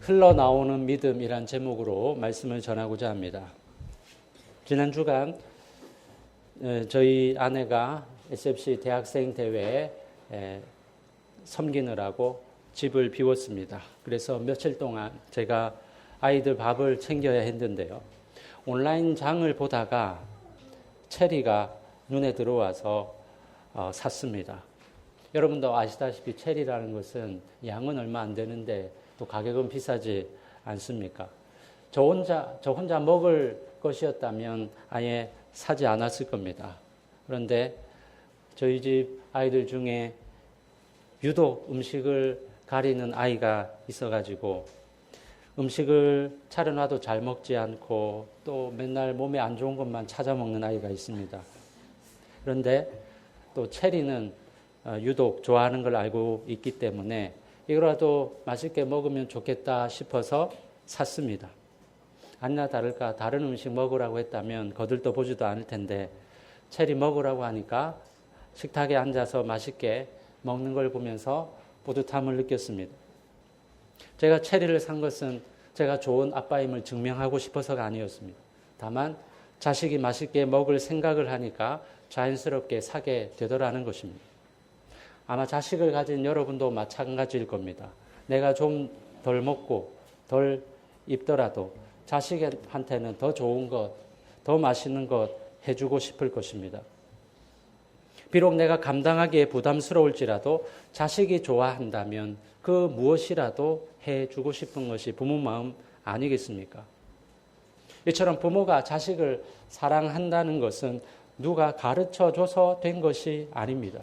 흘러나오는 믿음이란 제목으로 말씀을 전하고자 합니다. 지난 주간 저희 아내가 SFC 대학생 대회에 섬기느라고 집을 비웠습니다. 그래서 며칠 동안 제가 아이들 밥을 챙겨야 했는데요. 온라인 장을 보다가 체리가 눈에 들어와서 샀습니다. 여러분도 아시다시피 체리라는 것은 양은 얼마 안 되는데 또 가격은 비싸지 않습니까? 저 혼자 먹을 것이었다면 아예 사지 않았을 겁니다. 그런데 저희 집 아이들 중에 유독 음식을 가리는 아이가 있어가지고 음식을 차려놔도 잘 먹지 않고 또 맨날 몸에 안 좋은 것만 찾아 먹는 아이가 있습니다. 그런데 또 체리는 유독 좋아하는 걸 알고 있기 때문에 이거라도 맛있게 먹으면 좋겠다 싶어서 샀습니다. 아니나 다를까 다른 음식 먹으라고 했다면 거들떠 보지도 않을 텐데 체리 먹으라고 하니까 식탁에 앉아서 맛있게 먹는 걸 보면서 뿌듯함을 느꼈습니다. 제가 체리를 산 것은 제가 좋은 아빠임을 증명하고 싶어서가 아니었습니다. 다만 자식이 맛있게 먹을 생각을 하니까 자연스럽게 사게 되더라는 것입니다. 아마 자식을 가진 여러분도 마찬가지일 겁니다. 내가 좀 덜 먹고 덜 입더라도 자식한테는 더 좋은 것, 더 맛있는 것 해주고 싶을 것입니다. 비록 내가 감당하기에 부담스러울지라도 자식이 좋아한다면 그 무엇이라도 해주고 싶은 것이 부모 마음 아니겠습니까? 이처럼 부모가 자식을 사랑한다는 것은 누가 가르쳐줘서 된 것이 아닙니다.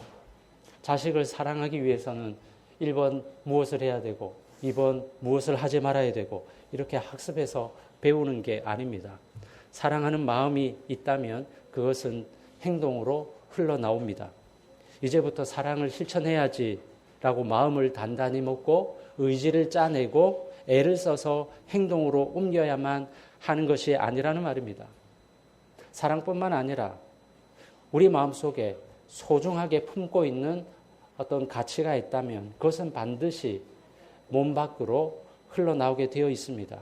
자식을 사랑하기 위해서는 1번 무엇을 해야 되고 2번 무엇을 하지 말아야 되고 이렇게 학습해서 배우는 게 아닙니다. 사랑하는 마음이 있다면 그것은 행동으로 흘러나옵니다. 이제부터 사랑을 실천해야지 라고 마음을 단단히 먹고 의지를 짜내고 애를 써서 행동으로 옮겨야만 하는 것이 아니라는 말입니다. 사랑뿐만 아니라 우리 마음속에 소중하게 품고 있는 어떤 가치가 있다면 그것은 반드시 몸 밖으로 흘러나오게 되어 있습니다.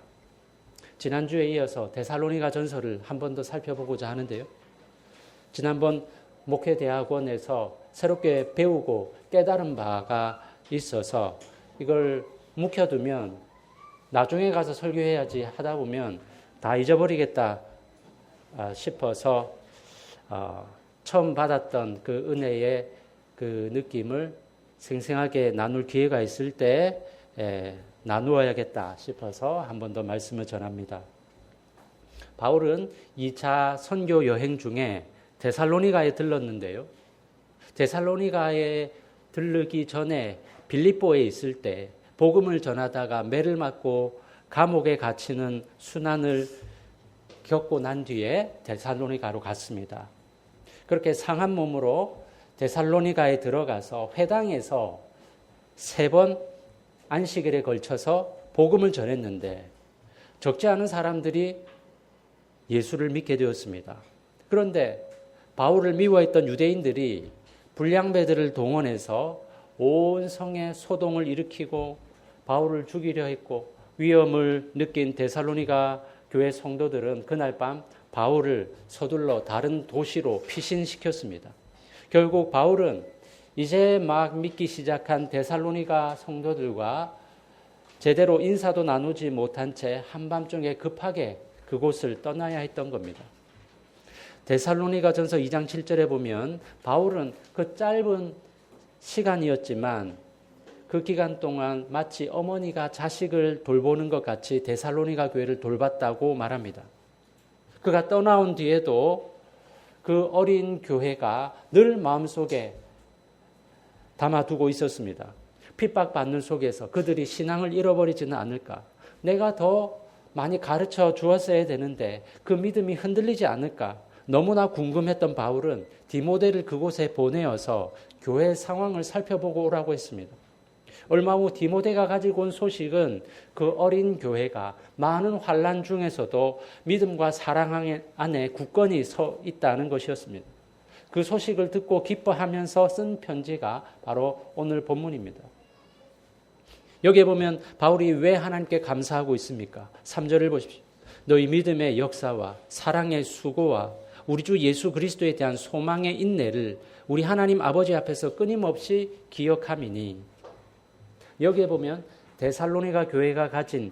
지난주에 이어서 데살로니가 전서를 한 번 더 살펴보고자 하는데요. 지난번 목회대학원에서 새롭게 배우고 깨달은 바가 있어서 이걸 묵혀두면 나중에 가서 설교해야지 하다 보면 다 잊어버리겠다 싶어서 처음 받았던 그 은혜의 그 느낌을 생생하게 나눌 기회가 있을 때 나누어야겠다 싶어서 한 번 더 말씀을 전합니다. 바울은 2차 선교 여행 중에 데살로니가에 들렀는데요. 데살로니가에 들르기 전에 빌립보에 있을 때 복음을 전하다가 매를 맞고 감옥에 갇히는 순환을 겪고 난 뒤에 데살로니가로 갔습니다. 그렇게 상한 몸으로 데살로니가에 들어가서 회당에서 3번 안식일에 걸쳐서 복음을 전했는데 적지 않은 사람들이 예수를 믿게 되었습니다. 그런데 바울을 미워했던 유대인들이 불량배들을 동원해서 온 성에 소동을 일으키고 바울을 죽이려 했고 위험을 느낀 데살로니가 교회 성도들은 그날 밤 바울을 서둘러 다른 도시로 피신시켰습니다. 결국 바울은 이제 막 믿기 시작한 데살로니가 성도들과 제대로 인사도 나누지 못한 채 한밤중에 급하게 그곳을 떠나야 했던 겁니다. 데살로니가 전서 2장 7절에 보면 바울은 그 짧은 시간이었지만 그 기간 동안 마치 어머니가 자식을 돌보는 것 같이 데살로니가 교회를 돌봤다고 말합니다. 그가 떠나온 뒤에도 그 어린 교회가 늘 마음속에 담아두고 있었습니다. 핍박받는 속에서 그들이 신앙을 잃어버리지는 않을까. 내가 더 많이 가르쳐 주었어야 되는데 그 믿음이 흔들리지 않을까. 너무나 궁금했던 바울은 디모데를 그곳에 보내어서 교회 상황을 살펴보고 오라고 했습니다. 얼마 후 디모데가 가지고 온 소식은 그 어린 교회가 많은 환난 중에서도 믿음과 사랑 안에 굳건히 서 있다는 것이었습니다. 그 소식을 듣고 기뻐하면서 쓴 편지가 바로 오늘 본문입니다. 여기에 보면 바울이 왜 하나님께 감사하고 있습니까? 3절을 보십시오. 너희 믿음의 역사와 사랑의 수고와 우리 주 예수 그리스도에 대한 소망의 인내를 우리 하나님 아버지 앞에서 끊임없이 기억함이니. 여기에 보면 데살로니가 교회가 가진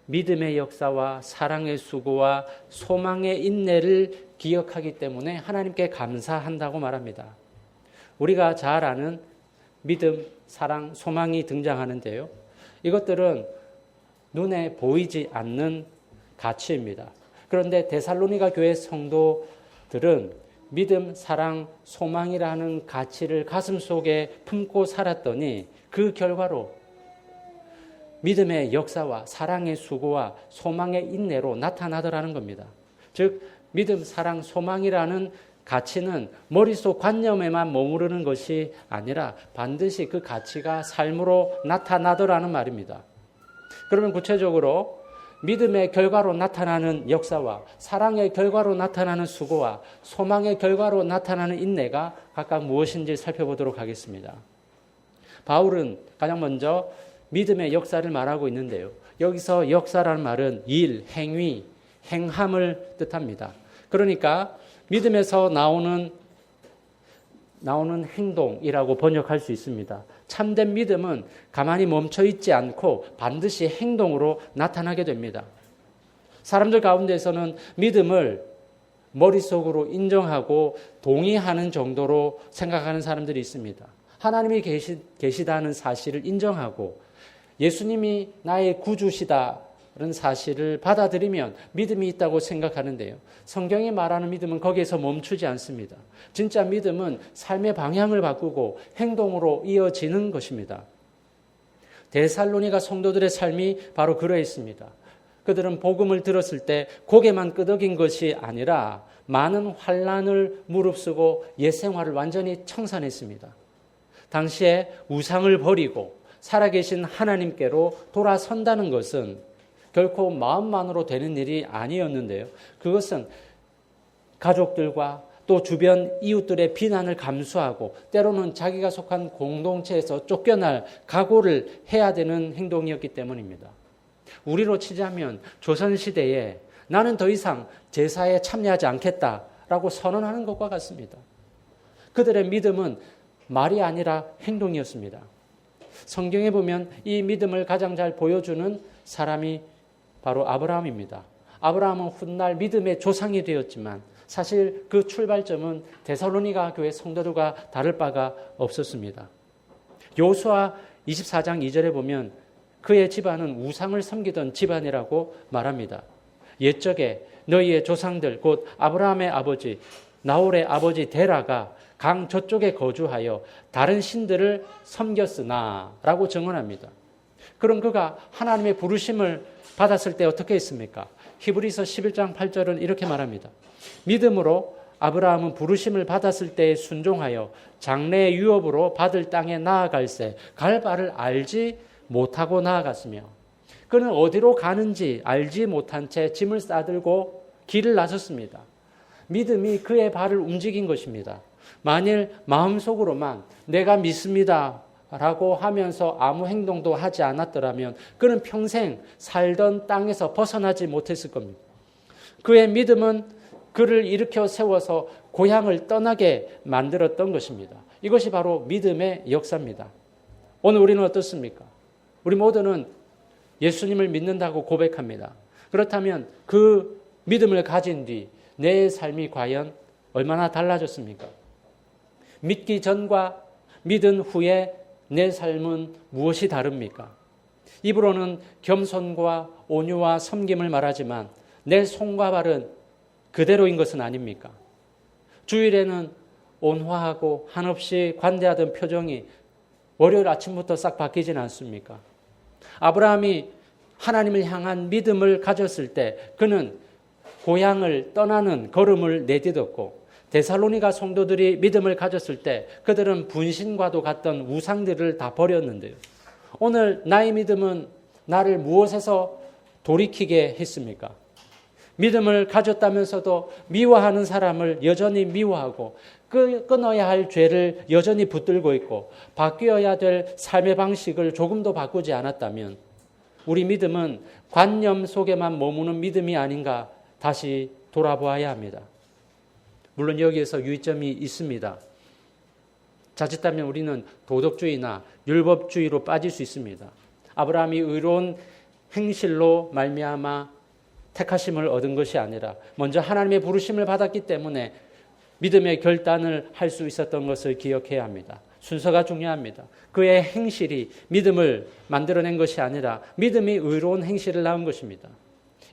믿음의 역사와 사랑의 수고와 소망의 인내를 기억하기 때문에 하나님께 감사한다고 말합니다. 우리가 잘 아는 믿음, 사랑, 소망이 등장하는데요. 이것들은 눈에 보이지 않는 가치입니다. 그런데 데살로니가 교회 성도들은 믿음, 사랑, 소망이라는 가치를 가슴속에 품고 살았더니 그 결과로 믿음의 역사와 사랑의 수고와 소망의 인내로 나타나더라는 겁니다. 즉 믿음, 사랑, 소망이라는 가치는 머릿속 관념에만 머무르는 것이 아니라 반드시 그 가치가 삶으로 나타나더라는 말입니다. 그러면 구체적으로 믿음의 결과로 나타나는 역사와 사랑의 결과로 나타나는 수고와 소망의 결과로 나타나는 인내가 각각 무엇인지 살펴보도록 하겠습니다. 바울은 가장 먼저 믿음의 역사를 말하고 있는데요. 여기서 역사라는 말은 일, 행위, 행함을 뜻합니다. 그러니까 믿음에서 나오는 행동이라고 번역할 수 있습니다. 참된 믿음은 가만히 멈춰 있지 않고 반드시 행동으로 나타나게 됩니다. 사람들 가운데서는 믿음을 머릿속으로 인정하고 동의하는 정도로 생각하는 사람들이 있습니다. 하나님이 계시다는 사실을 인정하고 예수님이 나의 구주시다는 사실을 받아들이면 믿음이 있다고 생각하는데요. 성경이 말하는 믿음은 거기에서 멈추지 않습니다. 진짜 믿음은 삶의 방향을 바꾸고 행동으로 이어지는 것입니다. 데살로니가 성도들의 삶이 바로 그러했습니다. 그들은 복음을 들었을 때 고개만 끄덕인 것이 아니라 많은 환난을 무릅쓰고 옛 생활을 완전히 청산했습니다. 당시에 우상을 버리고 살아계신 하나님께로 돌아선다는 것은 결코 마음만으로 되는 일이 아니었는데요. 그것은 가족들과 또 주변 이웃들의 비난을 감수하고 때로는 자기가 속한 공동체에서 쫓겨날 각오를 해야 되는 행동이었기 때문입니다. 우리로 치자면 조선시대에 나는 더 이상 제사에 참여하지 않겠다라고 선언하는 것과 같습니다. 그들의 믿음은 말이 아니라 행동이었습니다. 성경에 보면 이 믿음을 가장 잘 보여주는 사람이 바로 아브라함입니다. 아브라함은 훗날 믿음의 조상이 되었지만 사실 그 출발점은 데살로니가 교회 성도들과 다를 바가 없었습니다. 여호수아 24장 2절에 보면 그의 집안은 우상을 섬기던 집안이라고 말합니다. 옛적에 너희의 조상들 곧 아브라함의 아버지 나홀의 아버지 데라가 강 저쪽에 거주하여 다른 신들을 섬겼으나 라고 증언합니다. 그럼 그가 하나님의 부르심을 받았을 때 어떻게 했습니까? 히브리서 11장 8절은 이렇게 말합니다. 믿음으로 아브라함은 부르심을 받았을 때에 순종하여 장래의 유업으로 받을 땅에 나아갈새 갈 바를 알지 못하고 나아갔으며 그는 어디로 가는지 알지 못한 채 짐을 싸들고 길을 나섰습니다. 믿음이 그의 발을 움직인 것입니다. 만일 마음속으로만 내가 믿습니다 라고 하면서 아무 행동도 하지 않았더라면 그는 평생 살던 땅에서 벗어나지 못했을 겁니다. 그의 믿음은 그를 일으켜 세워서 고향을 떠나게 만들었던 것입니다. 이것이 바로 믿음의 역사입니다. 오늘 우리는 어떻습니까? 우리 모두는 예수님을 믿는다고 고백합니다. 그렇다면 그 믿음을 가진 뒤 내 삶이 과연 얼마나 달라졌습니까? 믿기 전과 믿은 후에 내 삶은 무엇이 다릅니까? 입으로는 겸손과 온유와 섬김을 말하지만 내 손과 발은 그대로인 것은 아닙니까? 주일에는 온화하고 한없이 관대하던 표정이 월요일 아침부터 싹 바뀌진 않습니까? 아브라함이 하나님을 향한 믿음을 가졌을 때 그는 고향을 떠나는 걸음을 내딛었고 데살로니가 성도들이 믿음을 가졌을 때 그들은 분신과도 같던 우상들을 다 버렸는데요. 오늘 나의 믿음은 나를 무엇에서 돌이키게 했습니까? 믿음을 가졌다면서도 미워하는 사람을 여전히 미워하고 끊어야 할 죄를 여전히 붙들고 있고 바뀌어야 될 삶의 방식을 조금도 바꾸지 않았다면 우리 믿음은 관념 속에만 머무는 믿음이 아닌가 다시 돌아보아야 합니다. 물론 여기에서 유의점이 있습니다. 자칫하면 우리는 도덕주의나 율법주의로 빠질 수 있습니다. 아브라함이 의로운 행실로 말미암아 택하심을 얻은 것이 아니라 먼저 하나님의 부르심을 받았기 때문에 믿음의 결단을 할 수 있었던 것을 기억해야 합니다. 순서가 중요합니다. 그의 행실이 믿음을 만들어낸 것이 아니라 믿음이 의로운 행실을 낳은 것입니다.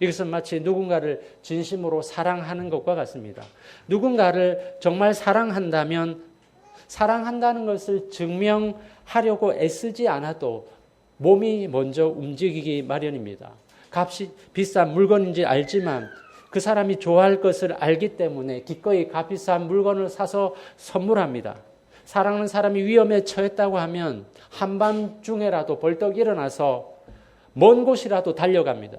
이것은 마치 누군가를 진심으로 사랑하는 것과 같습니다. 누군가를 정말 사랑한다면 사랑한다는 것을 증명하려고 애쓰지 않아도 몸이 먼저 움직이기 마련입니다. 값이 비싼 물건인지 알지만 그 사람이 좋아할 것을 알기 때문에 기꺼이 값비싼 물건을 사서 선물합니다. 사랑하는 사람이 위험에 처했다고 하면 한밤중에라도 벌떡 일어나서 먼 곳이라도 달려갑니다.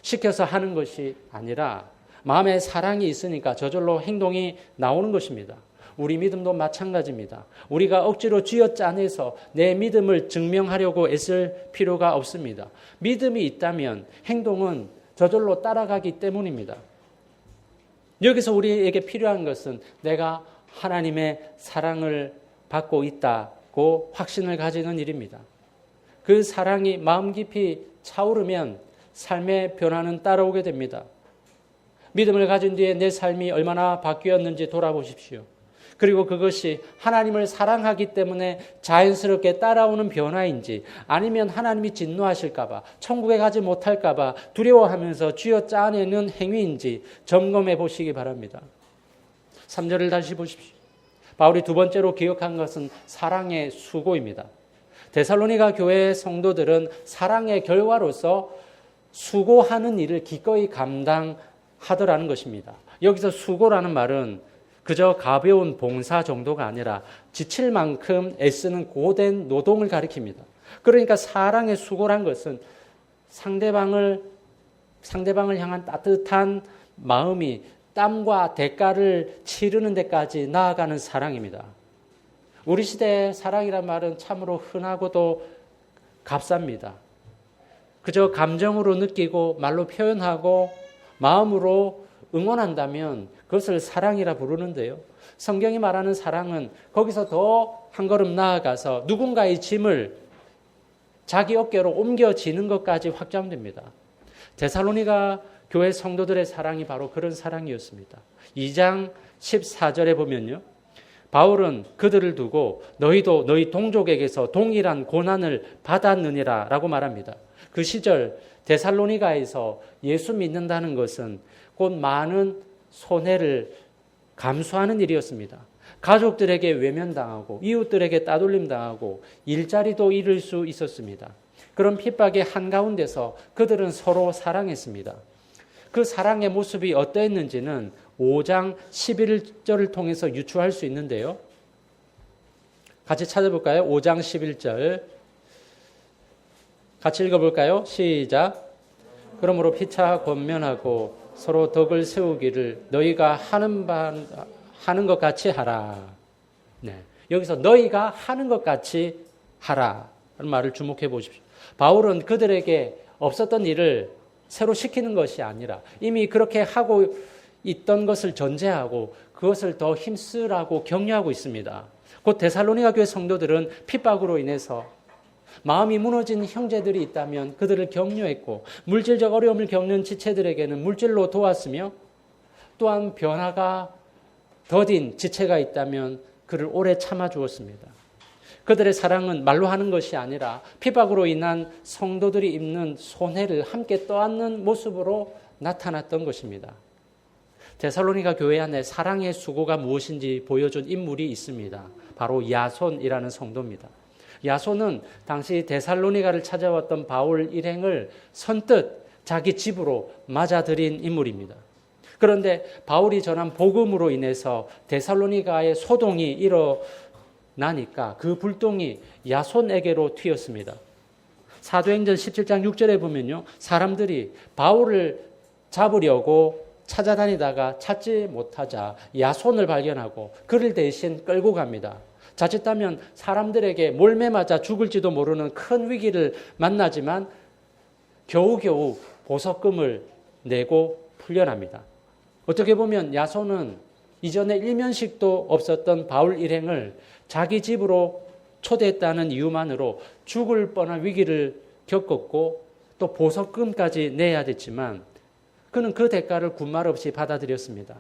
시켜서 하는 것이 아니라 마음에 사랑이 있으니까 저절로 행동이 나오는 것입니다. 우리 믿음도 마찬가지입니다. 우리가 억지로 쥐어짜내서 내 믿음을 증명하려고 애쓸 필요가 없습니다. 믿음이 있다면 행동은 저절로 따라가기 때문입니다. 여기서 우리에게 필요한 것은 내가 하나님의 사랑을 받고 있다고 확신을 가지는 일입니다. 그 사랑이 마음 깊이 차오르면 삶의 변화는 따라오게 됩니다. 믿음을 가진 뒤에 내 삶이 얼마나 바뀌었는지 돌아보십시오. 그리고 그것이 하나님을 사랑하기 때문에 자연스럽게 따라오는 변화인지 아니면 하나님이 진노하실까 봐 천국에 가지 못할까 봐 두려워하면서 쥐어짜내는 행위인지 점검해 보시기 바랍니다. 3절을 다시 보십시오. 바울이 두 번째로 기억한 것은 사랑의 수고입니다. 데살로니가 교회의 성도들은 사랑의 결과로서 수고하는 일을 기꺼이 감당하더라는 것입니다. 여기서 수고라는 말은 그저 가벼운 봉사 정도가 아니라 지칠 만큼 애쓰는 고된 노동을 가리킵니다. 그러니까 사랑의 수고란 것은 상대방을 향한 따뜻한 마음이 땀과 대가를 치르는 데까지 나아가는 사랑입니다. 우리 시대의 사랑이란 말은 참으로 흔하고도 값쌉니다. 그저 감정으로 느끼고 말로 표현하고 마음으로 응원한다면 그것을 사랑이라 부르는데요. 성경이 말하는 사랑은 거기서 더 한 걸음 나아가서 누군가의 짐을 자기 어깨로 옮겨지는 것까지 확장됩니다. 데살로니가 교회 성도들의 사랑이 바로 그런 사랑이었습니다. 2장 14절에 보면요. 바울은 그들을 두고 너희도 너희 동족에게서 동일한 고난을 받았느니라 라고 말합니다. 그 시절 데살로니가에서 예수 믿는다는 것은 곧 많은 손해를 감수하는 일이었습니다. 가족들에게 외면당하고 이웃들에게 따돌림당하고 일자리도 잃을 수 있었습니다. 그런 핍박의 한가운데서 그들은 서로 사랑했습니다. 그 사랑의 모습이 어떠했는지는 5장 11절을 통해서 유추할 수 있는데요. 같이 찾아볼까요? 5장 11절 같이 읽어볼까요? 시작. 그러므로 피차 권면하고 서로 덕을 세우기를 너희가 하는 것 같이 하라. 네. 여기서 너희가 하는 것 같이 하라. 라는 말을 주목해 보십시오. 바울은 그들에게 없었던 일을 새로 시키는 것이 아니라 이미 그렇게 하고 있던 것을 전제하고 그것을 더 힘쓰라고 격려하고 있습니다. 곧 데살로니가 교회 성도들은 핍박으로 인해서 마음이 무너진 형제들이 있다면 그들을 격려했고 물질적 어려움을 겪는 지체들에게는 물질로 도왔으며 또한 변화가 더딘 지체가 있다면 그를 오래 참아주었습니다. 그들의 사랑은 말로 하는 것이 아니라 핍박으로 인한 성도들이 입는 손해를 함께 떠안는 모습으로 나타났던 것입니다. 데살로니가 교회 안에 사랑의 수고가 무엇인지 보여준 인물이 있습니다. 바로 야손이라는 성도입니다. 야손은 당시 데살로니가를 찾아왔던 바울 일행을 선뜻 자기 집으로 맞아들인 인물입니다. 그런데 바울이 전한 복음으로 인해서 데살로니가의 소동이 일어나니까 그 불똥이 야손에게로 튀었습니다. 사도행전 17장 6절에 보면요. 사람들이 바울을 잡으려고 찾아다니다가 찾지 못하자 야손을 발견하고 그를 대신 끌고 갑니다. 자칫하면 사람들에게 몰매 맞아 죽을지도 모르는 큰 위기를 만나지만 겨우겨우 보석금을 내고 풀려납니다. 어떻게 보면 야손은 이전에 일면식도 없었던 바울 일행을 자기 집으로 초대했다는 이유만으로 죽을 뻔한 위기를 겪었고 또 보석금까지 내야 됐지만 그는 그 대가를 군말 없이 받아들였습니다.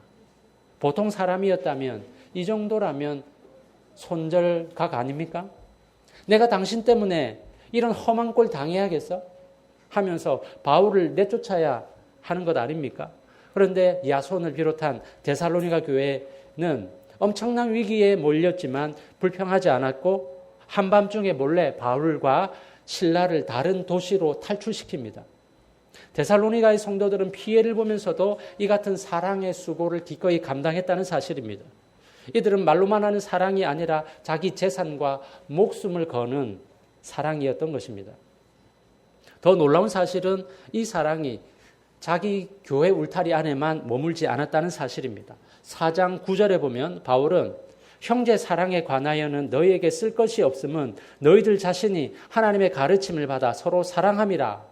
보통 사람이었다면 이 정도라면 손절각 아닙니까? 내가 당신 때문에 이런 험한 꼴 당해야겠어? 하면서 바울을 내쫓아야 하는 것 아닙니까? 그런데 야손을 비롯한 데살로니가 교회는 엄청난 위기에 몰렸지만 불평하지 않았고 한밤중에 몰래 바울과 실라를 다른 도시로 탈출시킵니다. 데살로니가의 성도들은 피해를 보면서도 이 같은 사랑의 수고를 기꺼이 감당했다는 사실입니다. 이들은 말로만 하는 사랑이 아니라 자기 재산과 목숨을 거는 사랑이었던 것입니다. 더 놀라운 사실은 이 사랑이 자기 교회 울타리 안에만 머물지 않았다는 사실입니다. 4장 9절에 보면 바울은 형제 사랑에 관하여는 너희에게 쓸 것이 없음은 너희들 자신이 하나님의 가르침을 받아 서로 사랑함이라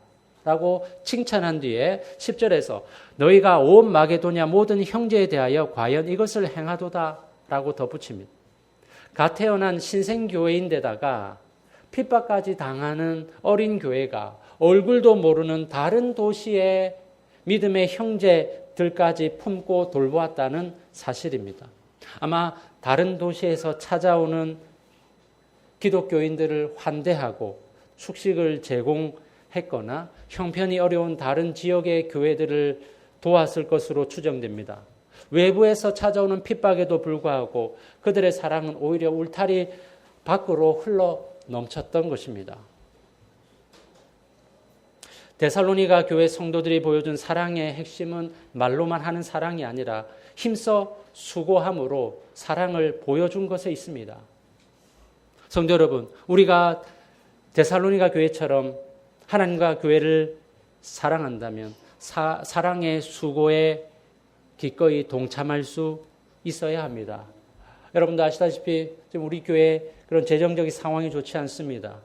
라고 칭찬한 뒤에 10절에서 너희가 온 마게도냐 모든 형제에 대하여 과연 이것을 행하도다 라고 덧붙입니다. 갓 태어난 신생교회인데다가 핍박까지 당하는 어린 교회가 얼굴도 모르는 다른 도시의 믿음의 형제들까지 품고 돌보았다는 사실입니다. 아마 다른 도시에서 찾아오는 기독교인들을 환대하고 숙식을 제공했거나 형편이 어려운 다른 지역의 교회들을 도왔을 것으로 추정됩니다. 외부에서 찾아오는 핍박에도 불구하고 그들의 사랑은 오히려 울타리 밖으로 흘러 넘쳤던 것입니다. 데살로니가 교회 성도들이 보여준 사랑의 핵심은 말로만 하는 사랑이 아니라 힘써 수고함으로 사랑을 보여준 것에 있습니다. 성도 여러분, 우리가 데살로니가 교회처럼 하나님과 교회를 사랑한다면 사랑의 수고에 기꺼이 동참할 수 있어야 합니다. 여러분도 아시다시피 지금 우리 교회 그런 재정적인 상황이 좋지 않습니다.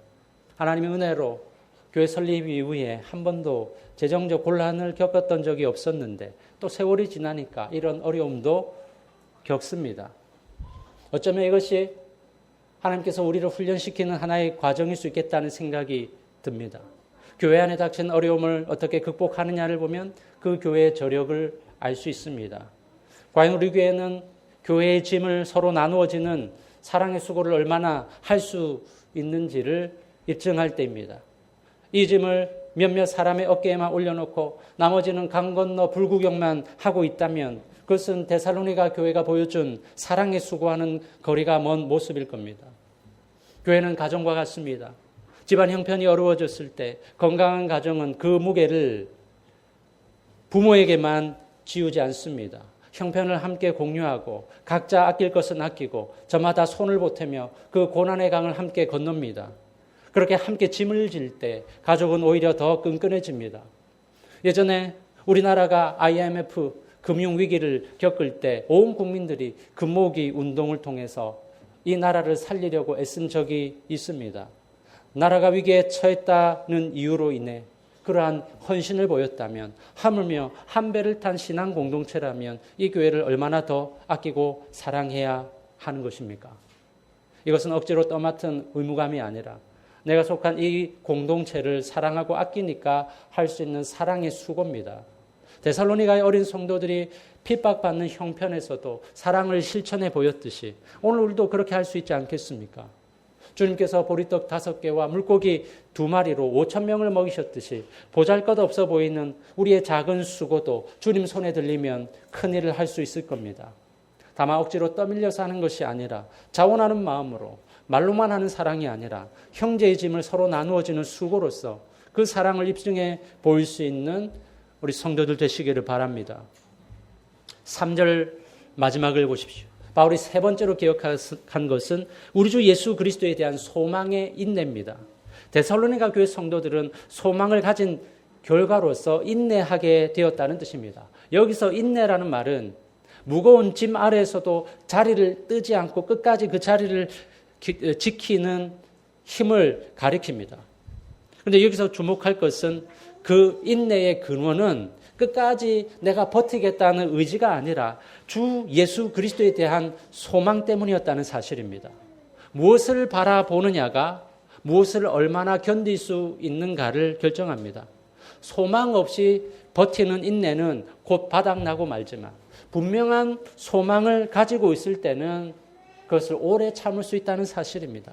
하나님의 은혜로 교회 설립 이후에 한 번도 재정적 곤란을 겪었던 적이 없었는데 또 세월이 지나니까 이런 어려움도 겪습니다. 어쩌면 이것이 하나님께서 우리를 훈련시키는 하나의 과정일 수 있겠다는 생각이 듭니다. 교회 안에 닥친 어려움을 어떻게 극복하느냐를 보면 그 교회의 저력을 알 수 있습니다. 과연 우리 교회는 교회의 짐을 서로 나누어지는 사랑의 수고를 얼마나 할 수 있는지를 입증할 때입니다. 이 짐을 몇몇 사람의 어깨에만 올려놓고 나머지는 강 건너 불구경만 하고 있다면 그것은 데살로니가 교회가 보여준 사랑의 수고하는 거리가 먼 모습일 겁니다. 교회는 가정과 같습니다. 집안 형편이 어려워졌을 때 건강한 가정은 그 무게를 부모에게만 지우지 않습니다. 형편을 함께 공유하고 각자 아낄 것은 아끼고 저마다 손을 보태며 그 고난의 강을 함께 건넙니다. 그렇게 함께 짐을 질 때 가족은 오히려 더 끈끈해집니다. 예전에 우리나라가 IMF 금융위기를 겪을 때 온 국민들이 금모으기 운동을 통해서 이 나라를 살리려고 애쓴 적이 있습니다. 나라가 위기에 처했다는 이유로 인해 그러한 헌신을 보였다면 하물며 한 배를 탄 신앙 공동체라면 이 교회를 얼마나 더 아끼고 사랑해야 하는 것입니까? 이것은 억지로 떠맡은 의무감이 아니라 내가 속한 이 공동체를 사랑하고 아끼니까 할 수 있는 사랑의 수고입니다. 데살로니가의 어린 성도들이 핍박받는 형편에서도 사랑을 실천해 보였듯이 오늘 우리도 그렇게 할 수 있지 않겠습니까? 주님께서 보리떡 5개와 물고기 2마리로 5,000명을 먹이셨듯이 보잘것없어 보이는 우리의 작은 수고도 주님 손에 들리면 큰일을 할 수 있을 겁니다. 다만 억지로 떠밀려서 하는 것이 아니라 자원하는 마음으로 말로만 하는 사랑이 아니라 형제의 짐을 서로 나누어지는 수고로서 그 사랑을 입증해 보일 수 있는 우리 성도들 되시기를 바랍니다. 3절 마지막을 보십시오. 바울이 세 번째로 기억한 것은 우리 주 예수 그리스도에 대한 소망의 인내입니다. 데살로니가 교회 성도들은 소망을 가진 결과로서 인내하게 되었다는 뜻입니다. 여기서 인내라는 말은 무거운 짐 아래에서도 자리를 뜨지 않고 끝까지 그 자리를 지키는 힘을 가리킵니다. 그런데 여기서 주목할 것은 그 인내의 근원은 끝까지 내가 버티겠다는 의지가 아니라 주 예수 그리스도에 대한 소망 때문이었다는 사실입니다. 무엇을 바라보느냐가 무엇을 얼마나 견딜 수 있는가를 결정합니다. 소망 없이 버티는 인내는 곧 바닥나고 말지만 분명한 소망을 가지고 있을 때는 그것을 오래 참을 수 있다는 사실입니다.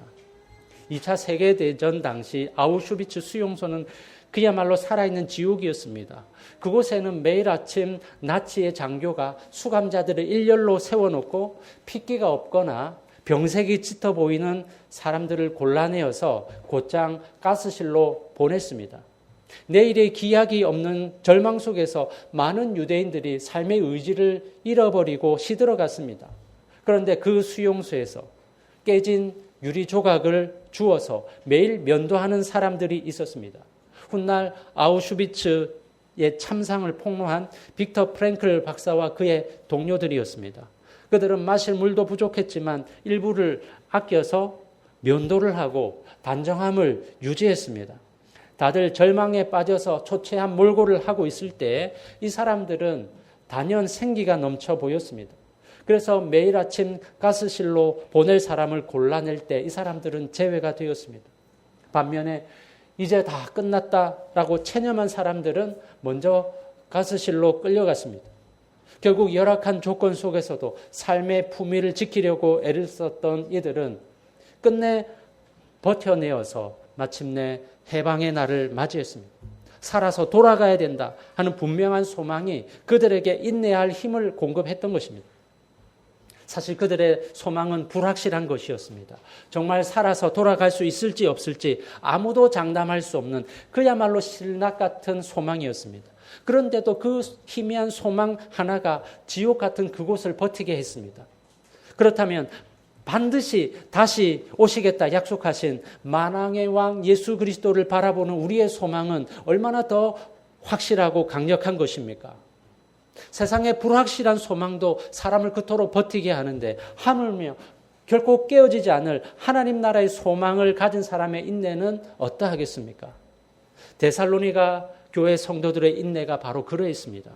2차 세계대전 당시 아우슈비츠 수용소는 그야말로 살아있는 지옥이었습니다. 그곳에는 매일 아침 나치의 장교가 수감자들을 일렬로 세워놓고 핏기가 없거나 병색이 짙어 보이는 사람들을 골라내어서 곧장 가스실로 보냈습니다. 내일의 기약이 없는 절망 속에서 많은 유대인들이 삶의 의지를 잃어버리고 시들어갔습니다. 그런데 그 수용소에서 깨진 유리 조각을 주워서 매일 면도하는 사람들이 있었습니다. 훗날 아우슈비츠의 참상을 폭로한 빅터 프랭클 박사와 그의 동료들이었습니다. 그들은 마실 물도 부족했지만 일부를 아껴서 면도를 하고 단정함을 유지했습니다. 다들 절망에 빠져서 초췌한 몰골을 하고 있을 때 이 사람들은 단연 생기가 넘쳐 보였습니다. 그래서 매일 아침 가스실로 보낼 사람을 골라낼 때 이 사람들은 제외가 되었습니다. 반면에 이제 다 끝났다라고 체념한 사람들은 먼저 가스실로 끌려갔습니다. 결국 열악한 조건 속에서도 삶의 품위를 지키려고 애를 썼던 이들은 끝내 버텨내어서 마침내 해방의 날을 맞이했습니다. 살아서 돌아가야 된다 하는 분명한 소망이 그들에게 인내할 힘을 공급했던 것입니다. 사실 그들의 소망은 불확실한 것이었습니다. 정말 살아서 돌아갈 수 있을지 없을지 아무도 장담할 수 없는 그야말로 신락 같은 소망이었습니다. 그런데도 그 희미한 소망 하나가 지옥 같은 그곳을 버티게 했습니다. 그렇다면 반드시 다시 오시겠다 약속하신 만왕의 왕 예수 그리스도를 바라보는 우리의 소망은 얼마나 더 확실하고 강력한 것입니까? 세상의 불확실한 소망도 사람을 그토록 버티게 하는데 하물며 결코 깨어지지 않을 하나님 나라의 소망을 가진 사람의 인내는 어떠하겠습니까? 데살로니가 교회 성도들의 인내가 바로 그러했습니다.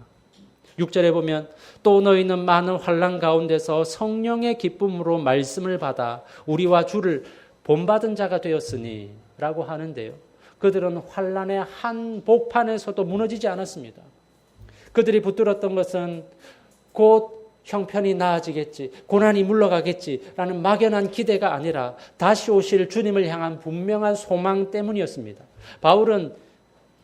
6절에 보면 또 너희는 많은 환난 가운데서 성령의 기쁨으로 말씀을 받아 우리와 주를 본받은 자가 되었으니 라고 하는데요. 그들은 환난의 한복판에서도 무너지지 않았습니다. 그들이 붙들었던 것은 곧 형편이 나아지겠지, 고난이 물러가겠지라는 막연한 기대가 아니라 다시 오실 주님을 향한 분명한 소망 때문이었습니다. 바울은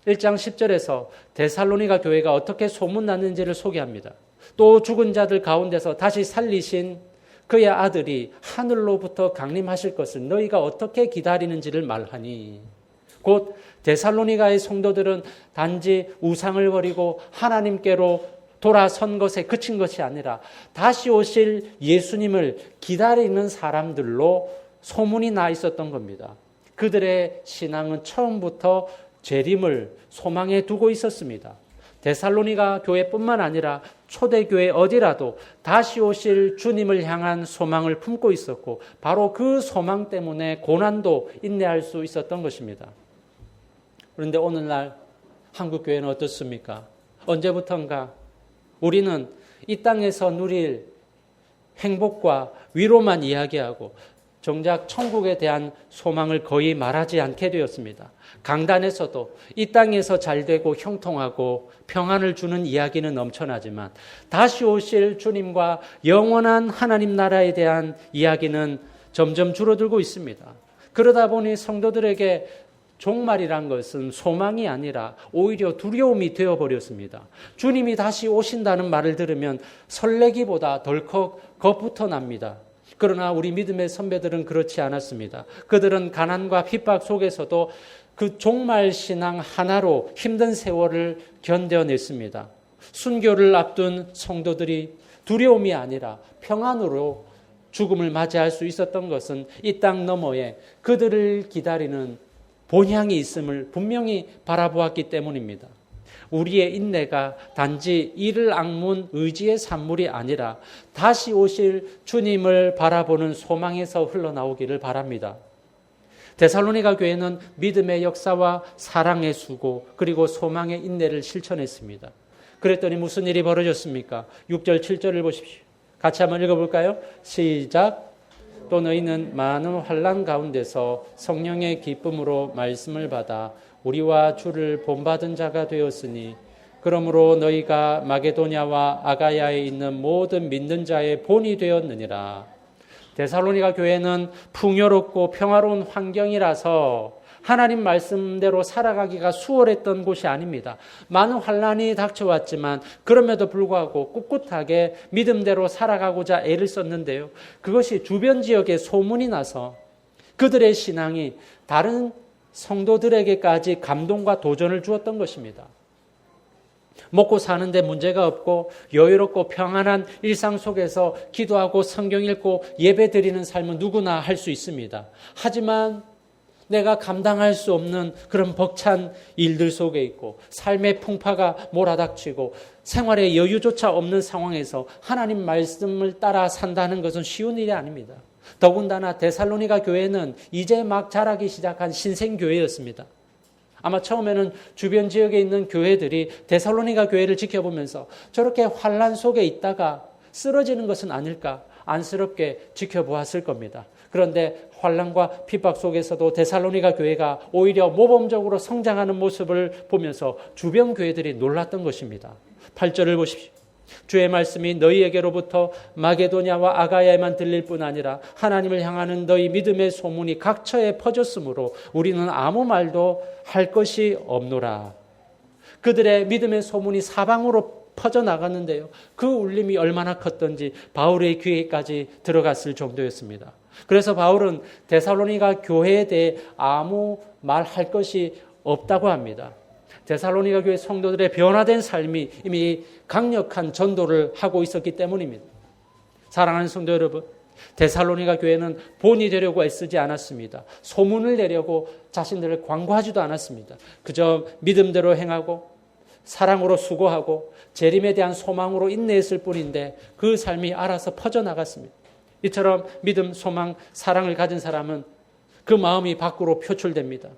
1장 10절에서 데살로니가 교회가 어떻게 소문났는지를 소개합니다. 또 죽은 자들 가운데서 다시 살리신 그의 아들이 하늘로부터 강림하실 것을 너희가 어떻게 기다리는지를 말하니, 곧 데살로니가의 성도들은 단지 우상을 버리고 하나님께로 돌아선 것에 그친 것이 아니라 다시 오실 예수님을 기다리는 사람들로 소문이 나 있었던 겁니다. 그들의 신앙은 처음부터 재림을 소망에 두고 있었습니다. 데살로니가 교회뿐만 아니라 초대교회 어디라도 다시 오실 주님을 향한 소망을 품고 있었고 바로 그 소망 때문에 고난도 인내할 수 있었던 것입니다. 그런데 오늘날 한국교회는 어떻습니까? 언제부턴가 우리는 이 땅에서 누릴 행복과 위로만 이야기하고 정작 천국에 대한 소망을 거의 말하지 않게 되었습니다. 강단에서도 이 땅에서 잘되고 형통하고 평안을 주는 이야기는 넘쳐나지만 다시 오실 주님과 영원한 하나님 나라에 대한 이야기는 점점 줄어들고 있습니다. 그러다 보니 성도들에게 종말이란 것은 소망이 아니라 오히려 두려움이 되어버렸습니다. 주님이 다시 오신다는 말을 들으면 설레기보다 덜컥 겁부터 납니다. 그러나 우리 믿음의 선배들은 그렇지 않았습니다. 그들은 가난과 핍박 속에서도 그 종말 신앙 하나로 힘든 세월을 견뎌냈습니다. 순교를 앞둔 성도들이 두려움이 아니라 평안으로 죽음을 맞이할 수 있었던 것은 이 땅 너머에 그들을 기다리는 본향이 있음을 분명히 바라보았기 때문입니다. 우리의 인내가 단지 이를 악문 의지의 산물이 아니라 다시 오실 주님을 바라보는 소망에서 흘러나오기를 바랍니다. 데살로니가 교회는 믿음의 역사와 사랑의 수고 그리고 소망의 인내를 실천했습니다. 그랬더니 무슨 일이 벌어졌습니까? 6절 7절을 보십시오. 같이 한번 읽어볼까요? 시작. 또 너희는 많은 환난 가운데서 성령의 기쁨으로 말씀을 받아 우리와 주를 본받은 자가 되었으니 그러므로 너희가 마게도냐와 아가야에 있는 모든 믿는 자의 본이 되었느니라. 데살로니가 교회는 풍요롭고 평화로운 환경이라서 하나님 말씀대로 살아가기가 수월했던 곳이 아닙니다. 많은 환난이 닥쳐왔지만 그럼에도 불구하고 꿋꿋하게 믿음대로 살아가고자 애를 썼는데요. 그것이 주변 지역에 소문이 나서 그들의 신앙이 다른 성도들에게까지 감동과 도전을 주었던 것입니다. 먹고 사는데 문제가 없고 여유롭고 평안한 일상 속에서 기도하고 성경 읽고 예배 드리는 삶은 누구나 할 수 있습니다. 하지만 내가 감당할 수 없는 그런 벅찬 일들 속에 있고 삶의 풍파가 몰아닥치고 생활에 여유조차 없는 상황에서 하나님 말씀을 따라 산다는 것은 쉬운 일이 아닙니다. 더군다나 데살로니가 교회는 이제 막 자라기 시작한 신생교회였습니다. 아마 처음에는 주변 지역에 있는 교회들이 데살로니가 교회를 지켜보면서 저렇게 환난 속에 있다가 쓰러지는 것은 아닐까 안쓰럽게 지켜보았을 겁니다. 그런데 환난과 핍박 속에서도 데살로니가 교회가 오히려 모범적으로 성장하는 모습을 보면서 주변 교회들이 놀랐던 것입니다. 8절을 보십시오. 주의 말씀이 너희에게로부터 마게도냐와 아가야에만 들릴 뿐 아니라 하나님을 향하는 너희 믿음의 소문이 각처에 퍼졌으므로 우리는 아무 말도 할 것이 없노라. 그들의 믿음의 소문이 사방으로 퍼져나갔는데요. 그 울림이 얼마나 컸던지 바울의 귀에까지 들어갔을 정도였습니다. 그래서 바울은 데살로니가 교회에 대해 아무 말할 것이 없다고 합니다. 데살로니가 교회 성도들의 변화된 삶이 이미 강력한 전도를 하고 있었기 때문입니다. 사랑하는 성도 여러분, 데살로니가 교회는 본이 되려고 애쓰지 않았습니다. 소문을 내려고 자신들을 광고하지도 않았습니다. 그저 믿음대로 행하고 사랑으로 수고하고 재림에 대한 소망으로 인내했을 뿐인데 그 삶이 알아서 퍼져나갔습니다. 이처럼 믿음, 소망, 사랑을 가진 사람은 그 마음이 밖으로 표출됩니다.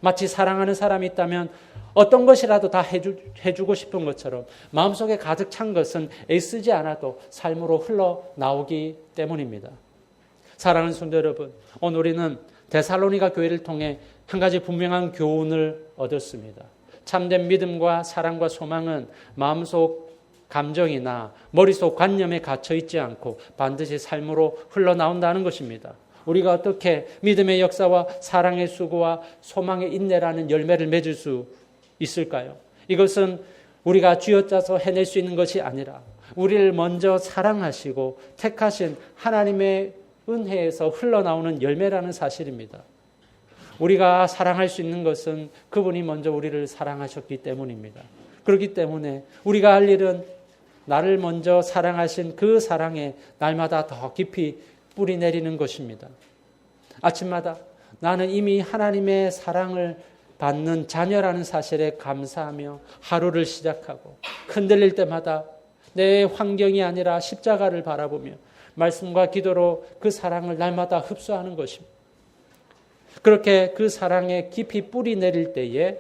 마치 사랑하는 사람이 있다면 어떤 것이라도 다 해주고 싶은 것처럼 마음속에 가득 찬 것은 애쓰지 않아도 삶으로 흘러나오기 때문입니다. 사랑하는 성도 여러분, 오늘 우리는 데살로니가 교회를 통해 한 가지 분명한 교훈을 얻었습니다. 참된 믿음과 사랑과 소망은 마음속 감정이나 머릿속 관념에 갇혀 있지 않고 반드시 삶으로 흘러나온다는 것입니다. 우리가 어떻게 믿음의 역사와 사랑의 수고와 소망의 인내라는 열매를 맺을 수 있을까요? 이것은 우리가 쥐어짜서 해낼 수 있는 것이 아니라 우리를 먼저 사랑하시고 택하신 하나님의 은혜에서 흘러나오는 열매라는 사실입니다. 우리가 사랑할 수 있는 것은 그분이 먼저 우리를 사랑하셨기 때문입니다. 그렇기 때문에 우리가 할 일은 나를 먼저 사랑하신 그 사랑에 날마다 더 깊이 뿌리 내리는 것입니다. 아침마다 나는 이미 하나님의 사랑을 받는 자녀라는 사실에 감사하며 하루를 시작하고 흔들릴 때마다 내 환경이 아니라 십자가를 바라보며 말씀과 기도로 그 사랑을 날마다 흡수하는 것입니다. 그렇게 그 사랑에 깊이 뿌리 내릴 때에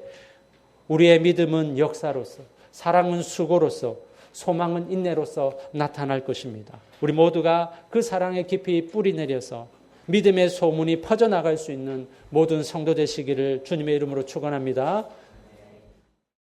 우리의 믿음은 역사로서, 사랑은 수고로서, 소망은 인내로서 나타날 것입니다. 우리 모두가 그 사랑에 깊이 뿌리 내려서 믿음의 소문이 퍼져나갈 수 있는 모든 성도 되시기를 주님의 이름으로 축원합니다.